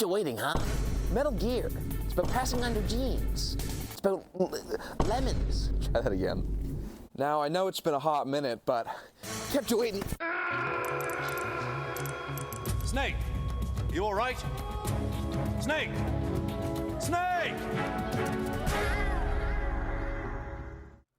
you waiting, huh? Metal Gear. It's about passing on your genes. It's about lemons. Try that again. Now, I know it's been a hot minute, but kept you waiting. Snake, you all right? Snake! Snake!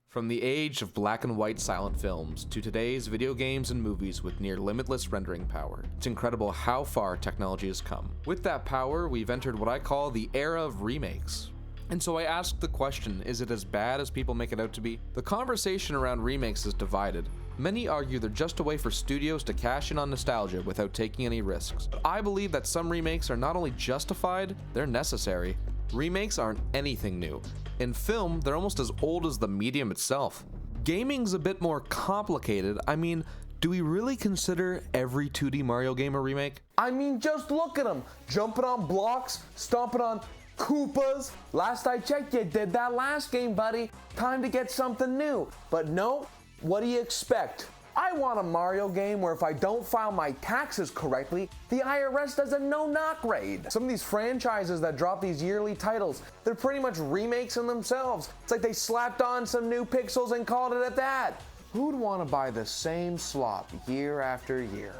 From the age of black and white silent films to today's video games and movies with near limitless rendering power, it's incredible how far technology has come. With that power, we've entered what I call the era of remakes. And so I asked the question, is it as bad as people make it out to be? The conversation around remakes is divided. Many argue they're just a way for studios to cash in on nostalgia without taking any risks. But I believe that some remakes are not only justified, they're necessary. Remakes aren't anything new. In film, they're almost as old as the medium itself. Gaming's a bit more complicated. I mean, do we really consider every 2D Mario game a remake? I mean, just look at them. Jumping on blocks, stomping on Koopas. Last I checked, you did that last game, buddy. Time to get something new. But no, what do you expect? I want a Mario game where if I don't file my taxes correctly, the IRS does a no-knock raid. Some of these franchises that drop these yearly titles, they're pretty much remakes in themselves. It's like they slapped on some new pixels and called it at that. Who'd want to buy the same slop year after year?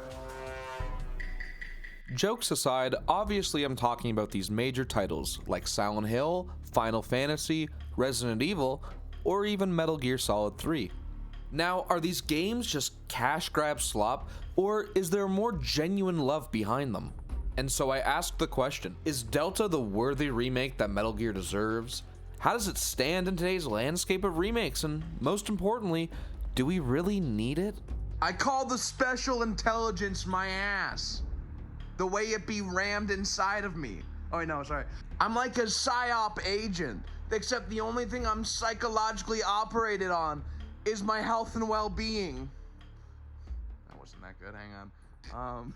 Jokes aside, obviously I'm talking about these major titles like Silent Hill, Final Fantasy, Resident Evil, or even Metal Gear Solid 3. Now, are these games just cash grab slop, or is there more genuine love behind them? And so I asked the question, is Delta the worthy remake that Metal Gear deserves? How does it stand in today's landscape of remakes? And most importantly, do we really need it? I call the special intelligence my ass. The way it be rammed inside of me. Oh, no, sorry. I'm like a PSYOP agent, except the only thing I'm psychologically operated on is my health and well-being. That wasn't that good, hang on.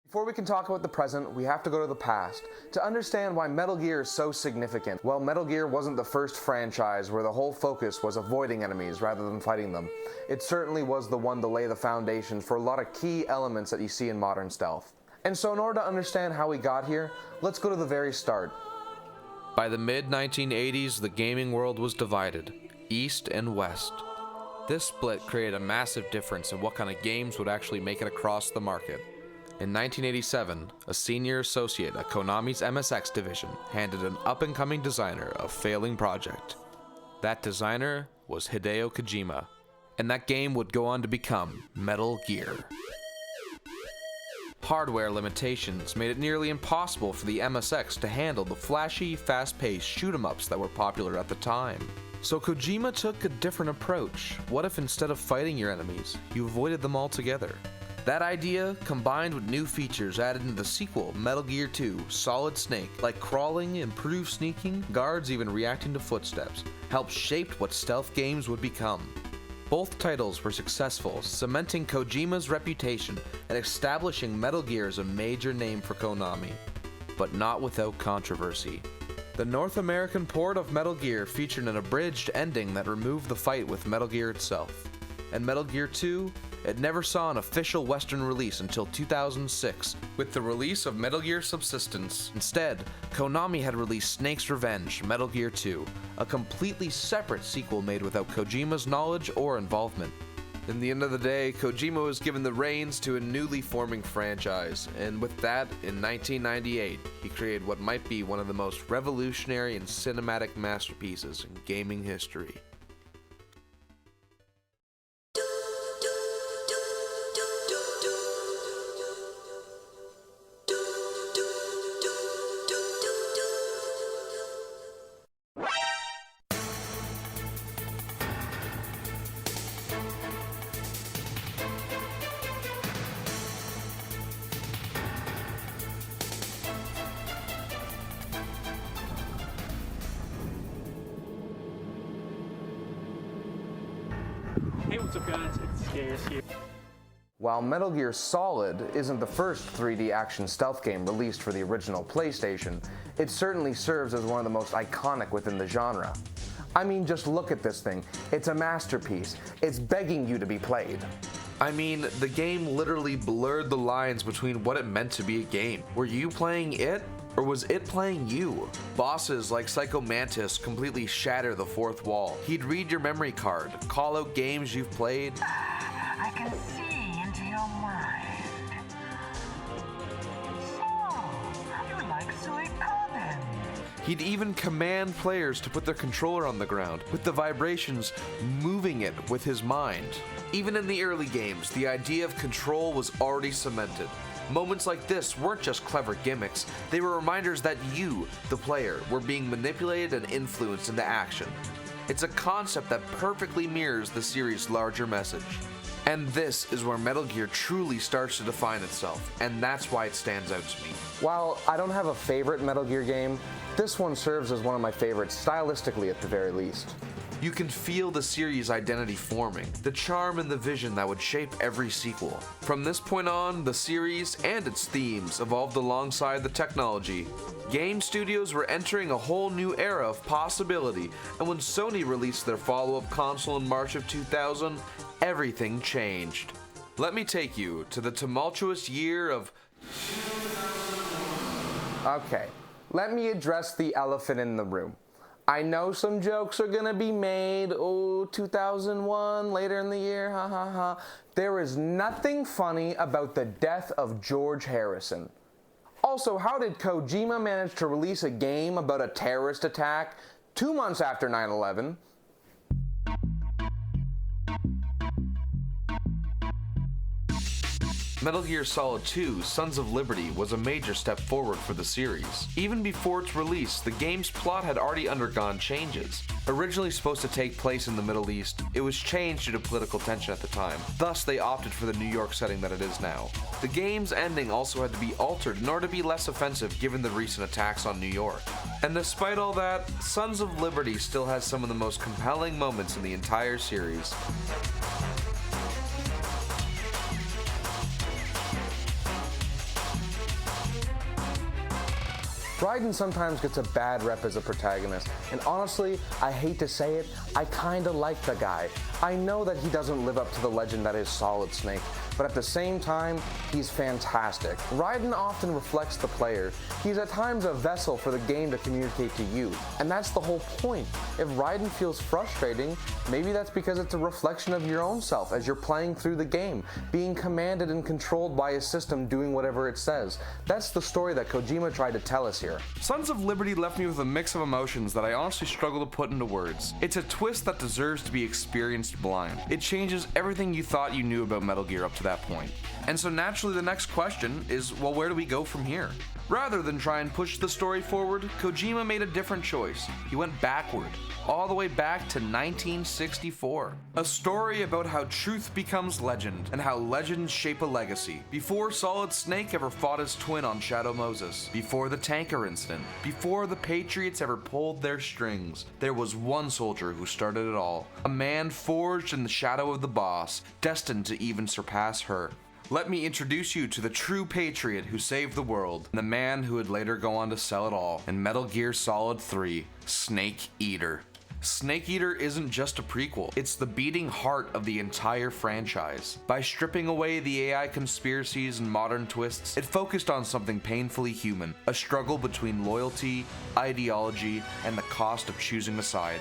Before we can talk about the present, we have to go to the past to understand why Metal Gear is so significant. Well, Metal Gear wasn't the first franchise where the whole focus was avoiding enemies rather than fighting them. It certainly was the one to lay the foundation for a lot of key elements that you see in modern stealth. And so in order to understand how we got here, let's go to the very start. By the mid-1980s, the gaming world was divided, east and west. This split created a massive difference in what kind of games would actually make it across the market. In 1987, a senior associate at Konami's MSX division handed an up-and-coming designer a failing project. That designer was Hideo Kojima, and that game would go on to become Metal Gear. Hardware limitations made it nearly impossible for the MSX to handle the flashy, fast-paced shoot-'em-ups that were popular at the time. So Kojima took a different approach. What if instead of fighting your enemies, you avoided them altogether? That idea, combined with new features added in the sequel, Metal Gear 2, Solid Snake, like crawling, improved sneaking, guards even reacting to footsteps, helped shape what stealth games would become. Both titles were successful, cementing Kojima's reputation and establishing Metal Gear as a major name for Konami. But not without controversy. The North American port of Metal Gear featured an abridged ending that removed the fight with Metal Gear itself. And Metal Gear 2, it never saw an official Western release until 2006, with the release of Metal Gear Subsistence. Instead, Konami had released Snake's Revenge, Metal Gear 2, a completely separate sequel made without Kojima's knowledge or involvement. In the end of the day, Kojima was given the reins to a newly forming franchise, and with that, in 1998, he created what might be one of the most revolutionary and cinematic masterpieces in gaming history. Hey, what's up guys, it's Scares here. While Metal Gear Solid isn't the first 3D action stealth game released for the original PlayStation, it certainly serves as one of the most iconic within the genre. I mean, just look at this thing. It's a masterpiece. It's begging you to be played. I mean, the game literally blurred the lines between what it meant to be a game. Were you playing it? Or was it playing you? Bosses like Psycho Mantis completely shatter the fourth wall. He'd read your memory card, call out games you've played. I can see into your mind. So, you like Suikoden? He'd even command players to put their controller on the ground, with the vibrations moving it with his mind. Even in the early games, the idea of control was already cemented. Moments like this weren't just clever gimmicks, they were reminders that you, the player, were being manipulated and influenced into action. It's a concept that perfectly mirrors the series' larger message. And this is where Metal Gear truly starts to define itself, and that's why it stands out to me. While I don't have a favorite Metal Gear game, this one serves as one of my favorites, stylistically at the very least. You can feel the series' identity forming, the charm and the vision that would shape every sequel. From this point on, the series and its themes evolved alongside the technology. Game studios were entering a whole new era of possibility, and when Sony released their follow-up console in March of 2000, everything changed. Let me take you to the tumultuous year of... Okay, let me address the elephant in the room. I know some jokes are gonna be made, 2001, later in the year, ha ha ha. There is nothing funny about the death of George Harrison. Also, how did Kojima manage to release a game about a terrorist attack 2 months after 9/11? Metal Gear Solid 2: Sons of Liberty was a major step forward for the series. Even before its release, the game's plot had already undergone changes. Originally supposed to take place in the Middle East, it was changed due to political tension at the time. Thus, they opted for the New York setting that it is now. The game's ending also had to be altered in order to be less offensive given the recent attacks on New York. And despite all that, Sons of Liberty still has some of the most compelling moments in the entire series. Raiden sometimes gets a bad rep as a protagonist, and honestly, I hate to say it, I kinda like the guy. I know that he doesn't live up to the legend that is Solid Snake, but at the same time, he's fantastic. Raiden often reflects the player. He's at times a vessel for the game to communicate to you, and that's the whole point. If Raiden feels frustrating, maybe that's because it's a reflection of your own self as you're playing through the game, being commanded and controlled by a system doing whatever it says. That's the story that Kojima tried to tell us here. Sons of Liberty left me with a mix of emotions that I honestly struggle to put into words. It's a twist that deserves to be experienced blind. It changes everything you thought you knew about Metal Gear up to that point. And so naturally the next question is, well, where do we go from here? Rather than try and push the story forward, Kojima made a different choice. He went backward, all the way back to 1964. A story about how truth becomes legend, and how legends shape a legacy. Before Solid Snake ever fought his twin on Shadow Moses, before the tanker incident, before the Patriots ever pulled their strings, there was one soldier who started it all. A man forged in the shadow of the boss, destined to even surpass her. Let me introduce you to the true patriot who saved the world, and the man who would later go on to sell it all in Metal Gear Solid 3, Snake Eater. Snake Eater isn't just a prequel, it's the beating heart of the entire franchise. By stripping away the AI conspiracies and modern twists, it focused on something painfully human, a struggle between loyalty, ideology, and the cost of choosing a side.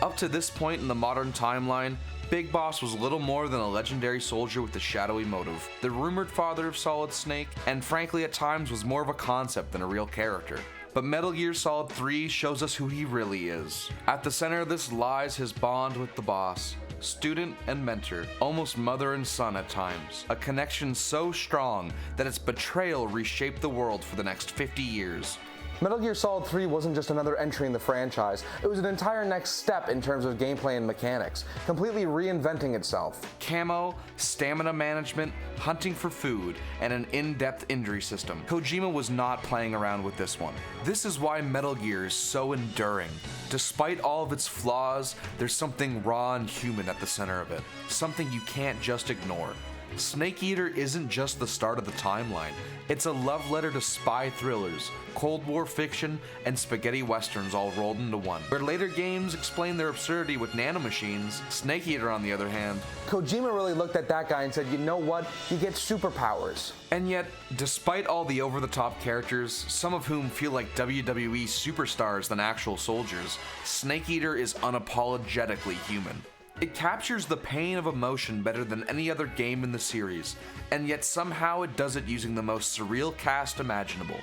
Up to this point in the modern timeline, Big Boss was little more than a legendary soldier with a shadowy motive, the rumored father of Solid Snake, and frankly at times was more of a concept than a real character. But Metal Gear Solid 3 shows us who he really is. At the center of this lies his bond with the boss, student and mentor, almost mother and son at times. A connection so strong that its betrayal reshaped the world for the next 50 years. Metal Gear Solid 3 wasn't just another entry in the franchise, it was an entire next step in terms of gameplay and mechanics, completely reinventing itself. Camo, stamina management, hunting for food, and an in-depth injury system. Kojima was not playing around with this one. This is why Metal Gear is so enduring. Despite all of its flaws, there's something raw and human at the center of it. Something you can't just ignore. Snake Eater isn't just the start of the timeline, it's a love letter to spy thrillers, Cold War fiction, and spaghetti westerns all rolled into one. Where later games explain their absurdity with nanomachines, Snake Eater, on the other hand, Kojima really looked at that guy and said, you know what, you get superpowers. and yet, despite all the over-the-top characters, some of whom feel like WWE superstars than actual soldiers, Snake Eater is unapologetically human. It captures the pain of emotion better than any other game in the series, and yet somehow it does it using the most surreal cast imaginable.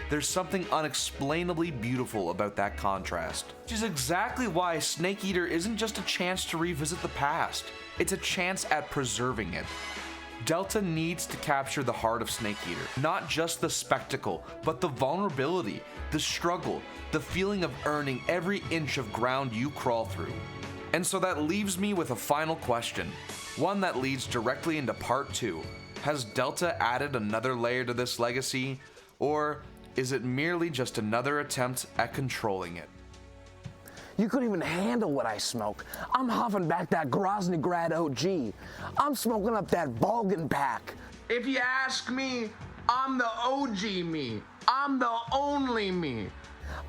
There's something unexplainably beautiful about that contrast, which is exactly why Snake Eater isn't just a chance to revisit the past, it's a chance at preserving it. Delta needs to capture the heart of Snake Eater, not just the spectacle, but the vulnerability, the struggle, the feeling of earning every inch of ground you crawl through. And so that leaves me with a final question, one that leads directly into part 2. Has Delta added another layer to this legacy, or is it merely just another attempt at controlling it? You couldn't even handle what I smoke. I'm huffing back that Groznygrad OG. I'm smoking up that Balgan pack. If you ask me, I'm the OG me. I'm the only me.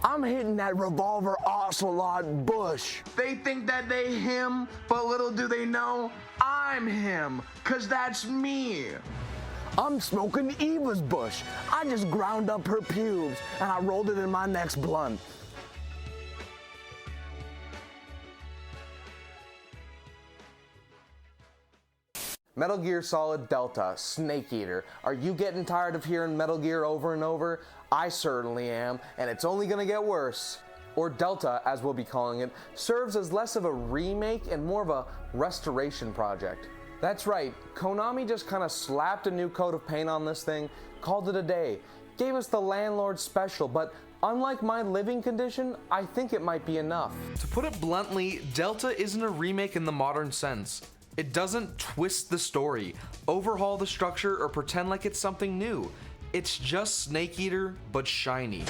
I'm hitting that revolver ocelot bush. They think that they him, but little do they know, I'm him, 'cause that's me. I'm smoking Eva's bush. I just ground up her pubes and I rolled it in my next blunt. Metal Gear Solid Delta, Snake Eater. Are you getting tired of hearing Metal Gear over and over? I certainly am, and it's only gonna get worse. Or Delta, as we'll be calling it, serves as less of a remake and more of a restoration project. That's right, Konami just kinda slapped a new coat of paint on this thing, called it a day, gave us the Landlord Special, but unlike my living condition, I think it might be enough. To put it bluntly, Delta isn't a remake in the modern sense. It doesn't twist the story, overhaul the structure, or pretend like it's something new. It's just Snake Eater, but shiny.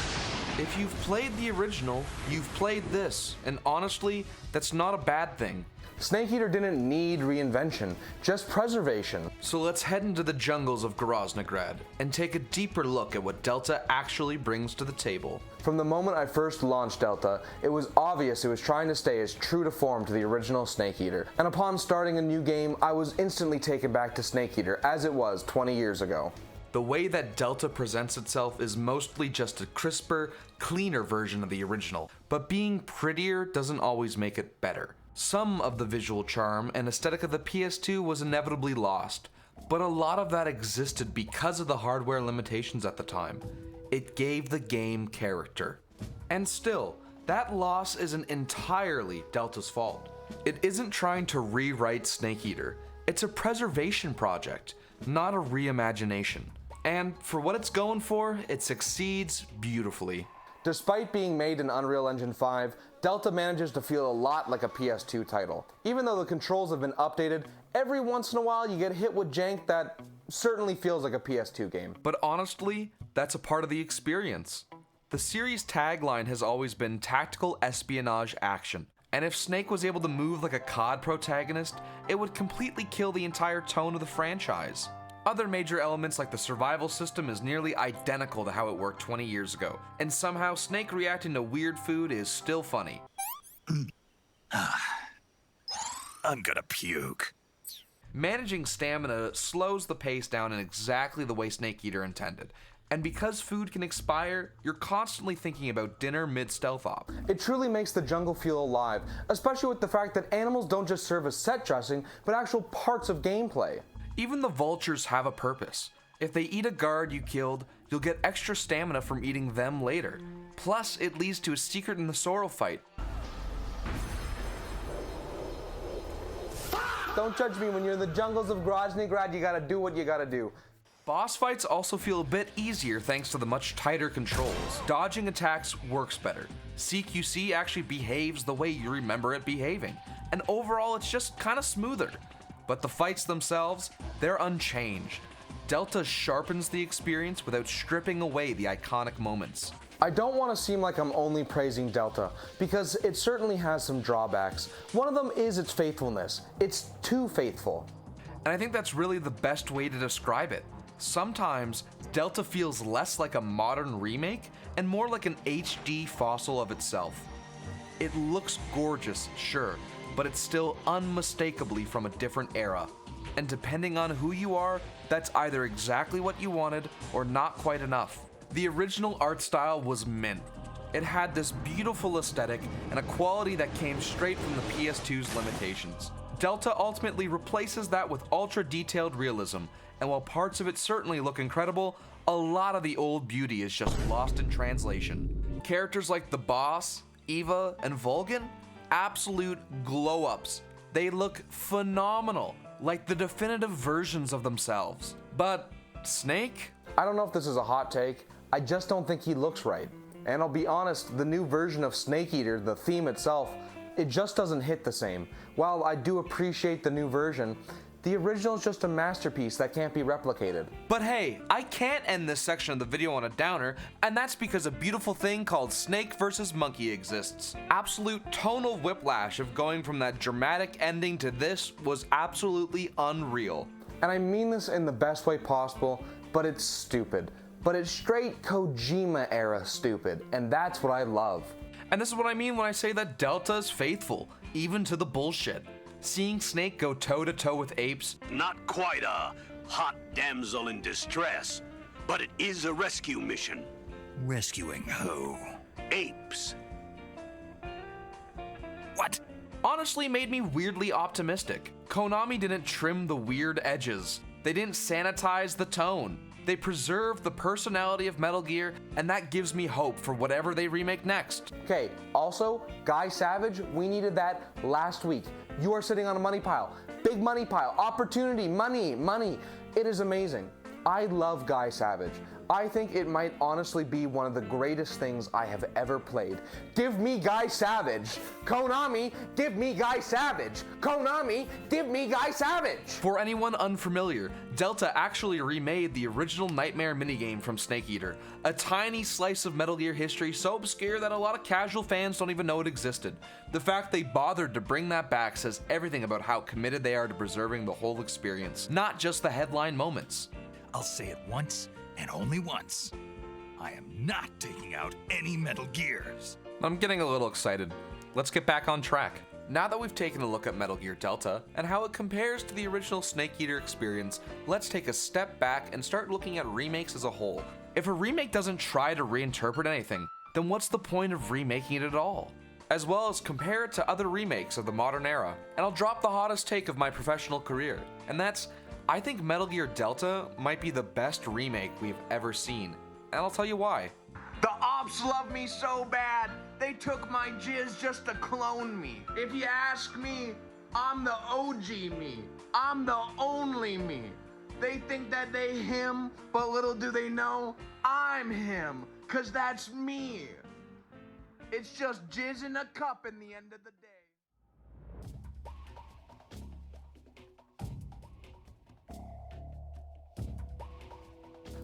If you've played the original, you've played this, and honestly, that's not a bad thing. Snake Eater didn't need reinvention, just preservation. So let's head into the jungles of Groznygrad and take a deeper look at what Delta actually brings to the table. From the moment I first launched Delta, it was obvious it was trying to stay as true to form to the original Snake Eater. And upon starting a new game, I was instantly taken back to Snake Eater as it was 20 years ago. The way that Delta presents itself is mostly just a crisper, cleaner version of the original, but being prettier doesn't always make it better. Some of the visual charm and aesthetic of the PS2 was inevitably lost, but a lot of that existed because of the hardware limitations at the time. It gave the game character. And still, that loss isn't entirely Delta's fault. It isn't trying to rewrite Snake Eater. It's a preservation project, not a reimagination. And for what it's going for, it succeeds beautifully. Despite being made in Unreal Engine 5, Delta manages to feel a lot like a PS2 title. Even though the controls have been updated, every once in a while you get hit with jank that certainly feels like a PS2 game. But honestly, that's a part of the experience. The series' tagline has always been tactical espionage action, and if Snake was able to move like a COD protagonist, it would completely kill the entire tone of the franchise. Other major elements like the survival system is nearly identical to how it worked 20 years ago, and somehow Snake reacting to weird food is still funny. I'm gonna puke. Managing stamina slows the pace down in exactly the way Snake Eater intended, and because food can expire, you're constantly thinking about dinner mid-stealth op. It truly makes the jungle feel alive, especially with the fact that animals don't just serve as set dressing, but actual parts of gameplay. Even the vultures have a purpose. If they eat a guard you killed, you'll get extra stamina from eating them later. Plus, it leads to a secret in the Sorrel fight. Don't judge me, when you're in the jungles of Groznygrad, you gotta do what you gotta do. Boss fights also feel a bit easier thanks to the much tighter controls. Dodging attacks works better. CQC actually behaves the way you remember it behaving. And overall, it's just kinda smoother. But the fights themselves, they're unchanged. Delta sharpens the experience without stripping away the iconic moments. I don't want to seem like I'm only praising Delta, because it certainly has some drawbacks. One of them is its faithfulness. It's too faithful. And I think that's really the best way to describe it. Sometimes, Delta feels less like a modern remake and more like an HD fossil of itself. It looks gorgeous, sure, but it's still unmistakably from a different era. And depending on who you are, that's either exactly what you wanted or not quite enough. The original art style was mint. It had this beautiful aesthetic and a quality that came straight from the PS2's limitations. Delta ultimately replaces that with ultra-detailed realism, and while parts of it certainly look incredible, a lot of the old beauty is just lost in translation. Characters like the boss, Eva, and Vulcan, absolute glow-ups. They look phenomenal, like the definitive versions of themselves. But Snake? I don't know if this is a hot take, I just don't think he looks right. And I'll be honest, the new version of Snake Eater, the theme itself, it just doesn't hit the same. While I do appreciate the new version, the original is just a masterpiece that can't be replicated. But hey, I can't end this section of the video on a downer, and that's because a beautiful thing called Snake vs. Monkey exists. Absolute tonal whiplash of going from that dramatic ending to this was absolutely unreal. And I mean this in the best way possible, but it's stupid. But it's straight Kojima era stupid, and that's what I love. And this is what I mean when I say that Delta is faithful, even to the bullshit. Seeing Snake go toe-to-toe with apes, Not quite a hot damsel in distress, but it is a rescue mission. Rescuing who? Apes. What? honestly made me weirdly optimistic. Konami didn't trim the weird edges. They didn't sanitize the tone. They preserved the personality of Metal Gear, and that gives me hope for whatever they remake next. Okay, also, Guy Savage, we needed that last week. You are sitting on a money pile. Big money pile. Opportunity, money, money. It is amazing. I love Guy Savage. I think it might honestly be one of the greatest things I have ever played. Give me Guy Savage. Konami, give me Guy Savage. Konami, give me Guy Savage. For anyone unfamiliar, Delta actually remade the original Nightmare minigame from Snake Eater, a tiny slice of Metal Gear history so obscure that a lot of casual fans don't even know it existed. The fact they bothered to bring that back says everything about how committed they are to preserving the whole experience, not just the headline moments. I'll say it once and only once. I am not taking out any Metal Gears. I'm getting a little excited. Let's get back on track. Now that we've taken a look at Metal Gear Delta and how it compares to the original Snake Eater experience, let's take a step back and start looking at remakes as a whole. If a remake doesn't try to reinterpret anything, then what's the point of remaking it at all? As well as compare it to other remakes of the modern era. And I'll drop the hottest take of my professional career, and that's, I think Metal Gear Delta might be the best remake we've ever seen, and I'll tell you why. The ops love me so bad, they took my jizz just to clone me. If you ask me, I'm the OG me. I'm the only me. They think that they him, but little do they know, I'm him, 'cause that's me. It's just jizz in a cup in the end of the day.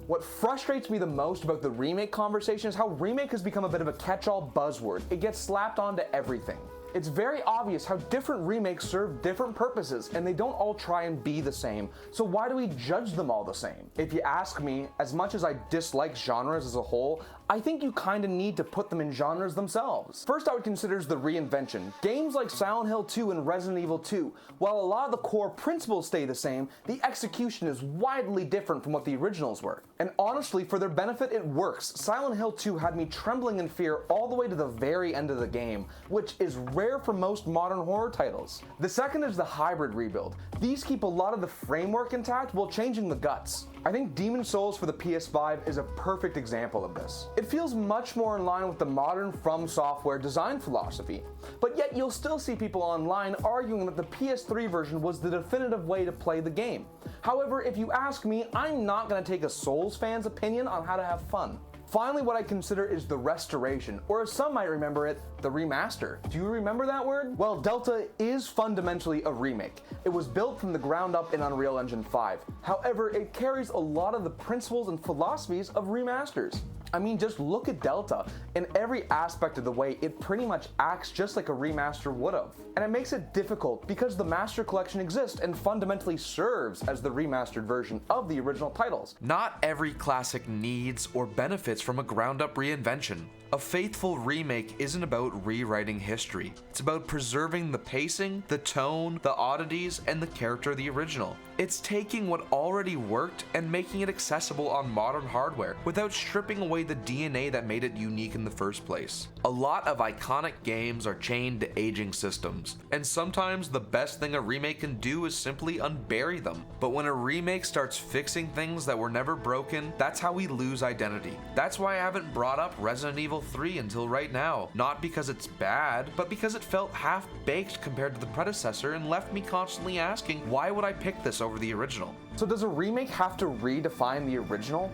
What frustrates me the most about the remake conversation is how remake has become a bit of a catch-all buzzword. It gets slapped onto everything. It's very obvious how different remakes serve different purposes, and they don't all try and be the same, so why do we judge them all the same? If you ask me, as much as I dislike genres as a whole, I think you kinda need to put them in genres themselves. First I would consider is the reinvention. Games like Silent Hill 2 and Resident Evil 2, while a lot of the core principles stay the same, the execution is widely different from what the originals were. And honestly, for their benefit, it works. Silent Hill 2 had me trembling in fear all the way to the very end of the game, which is rare for most modern horror titles. The second is the hybrid rebuild. These keep a lot of the framework intact while changing the guts. I think Demon's Souls for the PS5 is a perfect example of this. It feels much more in line with the modern From Software design philosophy, but yet you'll still see people online arguing that the PS3 version was the definitive way to play the game. However, if you ask me, I'm not going to take a Souls fan's opinion on how to have fun. Finally, what I consider is the restoration, or as some might remember it, the remaster. Do you remember that word? Well, Delta is fundamentally a remake. It was built from the ground up in Unreal Engine 5. However, it carries a lot of the principles and philosophies of remasters. I mean, just look at Delta. In every aspect of the way, it pretty much acts just like a remaster would've. And it makes it difficult because the Master Collection exists and fundamentally serves as the remastered version of the original titles. Not every classic needs or benefits from a ground-up reinvention. A faithful remake isn't about rewriting history. It's about preserving the pacing, the tone, the oddities, and the character of the original. It's taking what already worked and making it accessible on modern hardware without stripping away the DNA that made it unique in the first place. A lot of iconic games are chained to aging systems, and sometimes the best thing a remake can do is simply unbury them. But when a remake starts fixing things that were never broken, that's how we lose identity. That's why I haven't brought up Resident Evil 3 until right now. Not because it's bad, but because it felt half-baked compared to the predecessor and left me constantly asking, why would I pick this over the original? So does a remake have to redefine the original?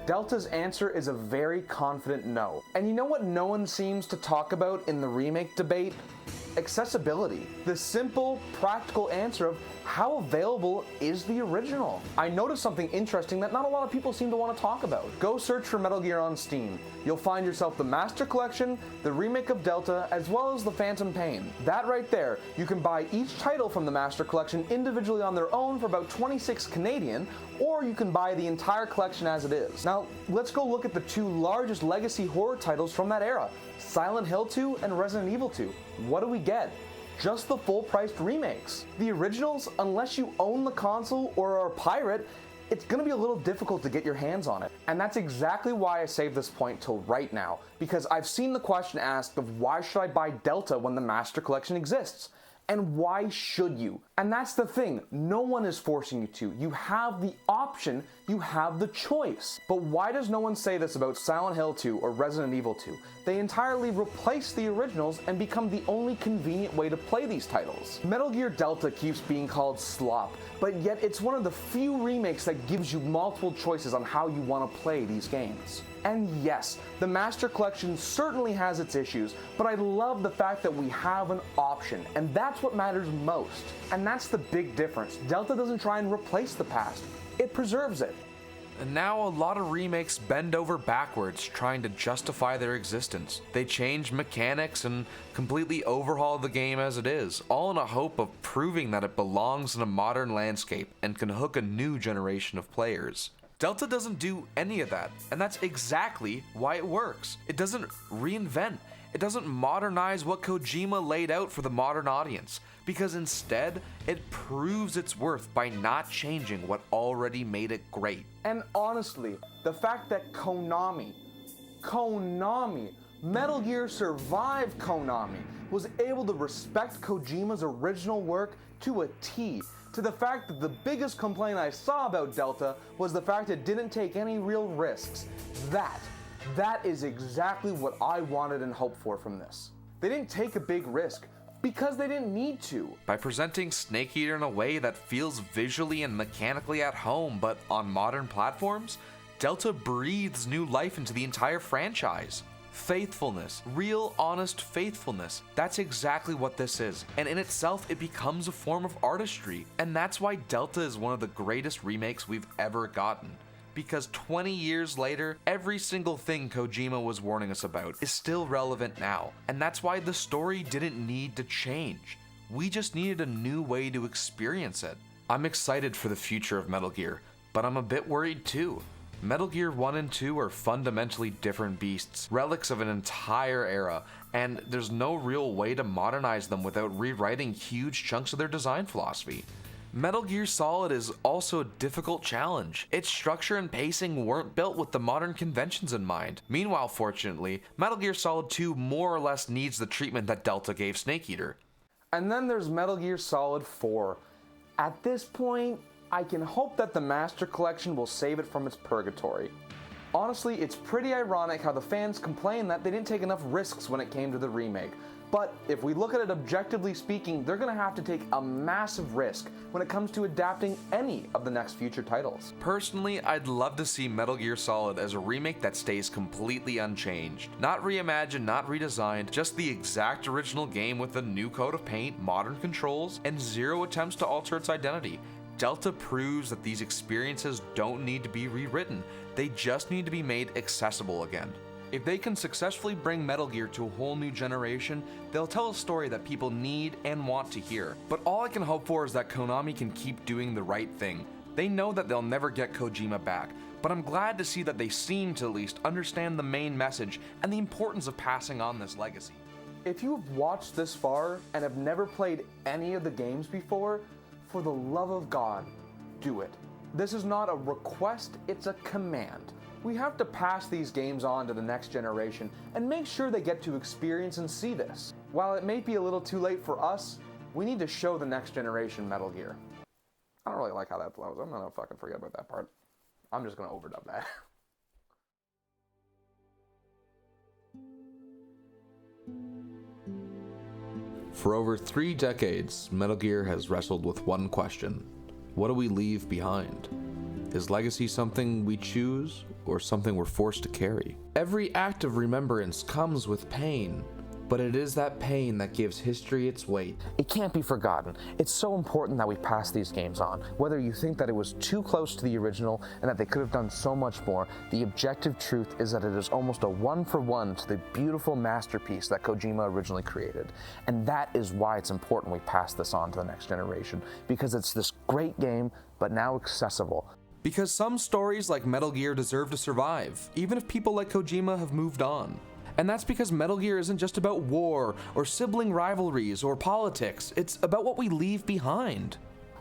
Delta's answer is a very confident no. And you know what no one seems to talk about in the remake debate? Accessibility. The simple, practical answer of how available is the original? I noticed something interesting that not a lot of people seem to want to talk about. Go search for Metal Gear on Steam. You'll find yourself the Master Collection, the remake of Delta, as well as the Phantom Pain. That right there, you can buy each title from the Master Collection individually on their own for about 26 Canadian, or you can buy the entire collection as it is. Now, let's go look at the two largest legacy horror titles from that era, Silent Hill 2 and Resident Evil 2. What do we get? Just the full-priced remakes. The originals, unless you own the console or are a pirate, it's gonna be a little difficult to get your hands on it. And that's exactly why I saved this point till right now, because I've seen the question asked of why should I buy Delta when the Master Collection exists? And why should you? And that's the thing, no one is forcing you to. You have the option, you have the choice. But why does no one say this about Silent Hill 2 or Resident Evil 2? They entirely replace the originals and become the only convenient way to play these titles. Metal Gear Delta keeps being called slop, but yet it's one of the few remakes that gives you multiple choices on how you want to play these games. And yes, the Master Collection certainly has its issues, but I love the fact that we have an option, and that's what matters most. And that's the big difference. Delta doesn't try and replace the past, it preserves it. And now a lot of remakes bend over backwards trying to justify their existence. They change mechanics and completely overhaul the game as it is, all in a hope of proving that it belongs in a modern landscape and can hook a new generation of players. Delta doesn't do any of that, and that's exactly why it works. It doesn't reinvent. It doesn't modernize what Kojima laid out for the modern audience, because instead, it proves its worth by not changing what already made it great. And honestly, the fact that Konami, Metal Gear survived Konami, was able to respect Kojima's original work to a T, to the fact that the biggest complaint I saw about Delta was the fact it didn't take any real risks. That is exactly what I wanted and hoped for from this. They didn't take a big risk because they didn't need to. By presenting Snake Eater in a way that feels visually and mechanically at home but on modern platforms, Delta breathes new life into the entire franchise. Faithfulness, real honest faithfulness, that's exactly what this is, and in itself it becomes a form of artistry, and that's why Delta is one of the greatest remakes we've ever gotten. Because 20 years later, every single thing Kojima was warning us about is still relevant now, and that's why the story didn't need to change. We just needed a new way to experience it. I'm excited for the future of Metal Gear, but I'm a bit worried too. Metal Gear 1 and 2 are fundamentally different beasts, relics of an entire era, and there's no real way to modernize them without rewriting huge chunks of their design philosophy. Metal Gear Solid is also a difficult challenge. Its structure and pacing weren't built with the modern conventions in mind. Meanwhile, fortunately, Metal Gear Solid 2 more or less needs the treatment that Delta gave Snake Eater. And then there's Metal Gear Solid 4. At this point, I can hope that the Master Collection will save it from its purgatory. Honestly, it's pretty ironic how the fans complain that they didn't take enough risks when it came to the remake. But if we look at it objectively speaking, they're gonna have to take a massive risk when it comes to adapting any of the next future titles. Personally, I'd love to see Metal Gear Solid as a remake that stays completely unchanged. Not reimagined, not redesigned, just the exact original game with a new coat of paint, modern controls, and zero attempts to alter its identity. Delta proves that these experiences don't need to be rewritten, they just need to be made accessible again. If they can successfully bring Metal Gear to a whole new generation, they'll tell a story that people need and want to hear. But all I can hope for is that Konami can keep doing the right thing. They know that they'll never get Kojima back, but I'm glad to see that they seem to at least understand the main message and the importance of passing on this legacy. If you've watched this far and have never played any of the games before, for the love of God, do it. This is not a request, it's a command. We have to pass these games on to the next generation and make sure they get to experience and see this. While it may be a little too late for us, we need to show the next generation Metal Gear. I don't really like how that flows. I'm gonna fucking forget about that part. I'm just gonna overdub that. For over 3 decades, Metal Gear has wrestled with one question: what do we leave behind? Is legacy something we choose, or something we're forced to carry? Every act of remembrance comes with pain, but it is that pain that gives history its weight. It can't be forgotten. It's so important that we pass these games on. Whether you think that it was too close to the original and that they could have done so much more, the objective truth is that it is almost a one-for-one to the beautiful masterpiece that Kojima originally created. And that is why it's important we pass this on to the next generation, because it's this great game, but now accessible. Because some stories like Metal Gear deserve to survive, even if people like Kojima have moved on. And that's because Metal Gear isn't just about war, or sibling rivalries, or politics. It's about what we leave behind.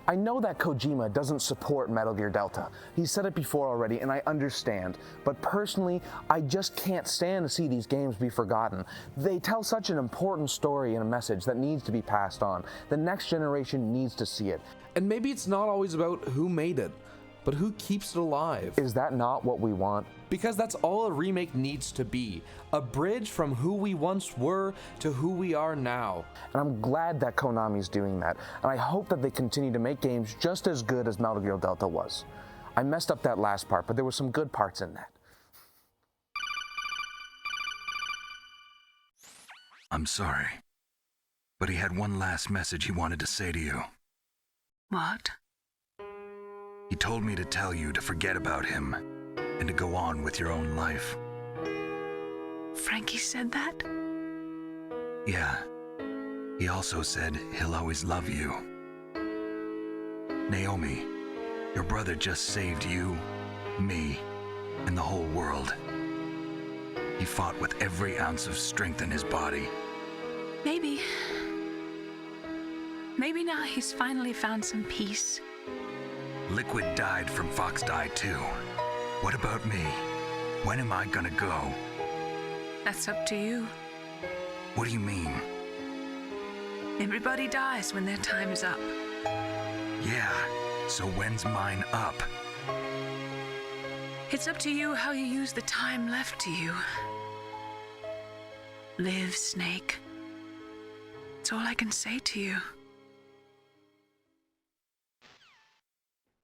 I know that Kojima doesn't support Metal Gear Delta. He's said it before already, and I understand. But personally, I just can't stand to see these games be forgotten. They tell such an important story and a message that needs to be passed on. The next generation needs to see it. And maybe it's not always about who made it, but who keeps it alive. Is that not what we want? Because that's all a remake needs to be. A bridge from who we once were to who we are now. And I'm glad that Konami's doing that. And I hope that they continue to make games just as good as Metal Gear Delta was. I messed up that last part, but there were some good parts in that. I'm sorry, but he had one last message he wanted to say to you. What? He told me to tell you to forget about him and to go on with your own life. Frankie said that? Yeah. He also said he'll always love you. Naomi, your brother just saved you, me, and the whole world. He fought with every ounce of strength in his body. Maybe now he's finally found some peace. Liquid died from Fox Die too. What about me? When am I gonna go? That's up to you. What do you mean? Everybody dies when their time is up. Yeah, so when's mine up? It's up to you how you use the time left to you. Live, Snake. That's all I can say to you.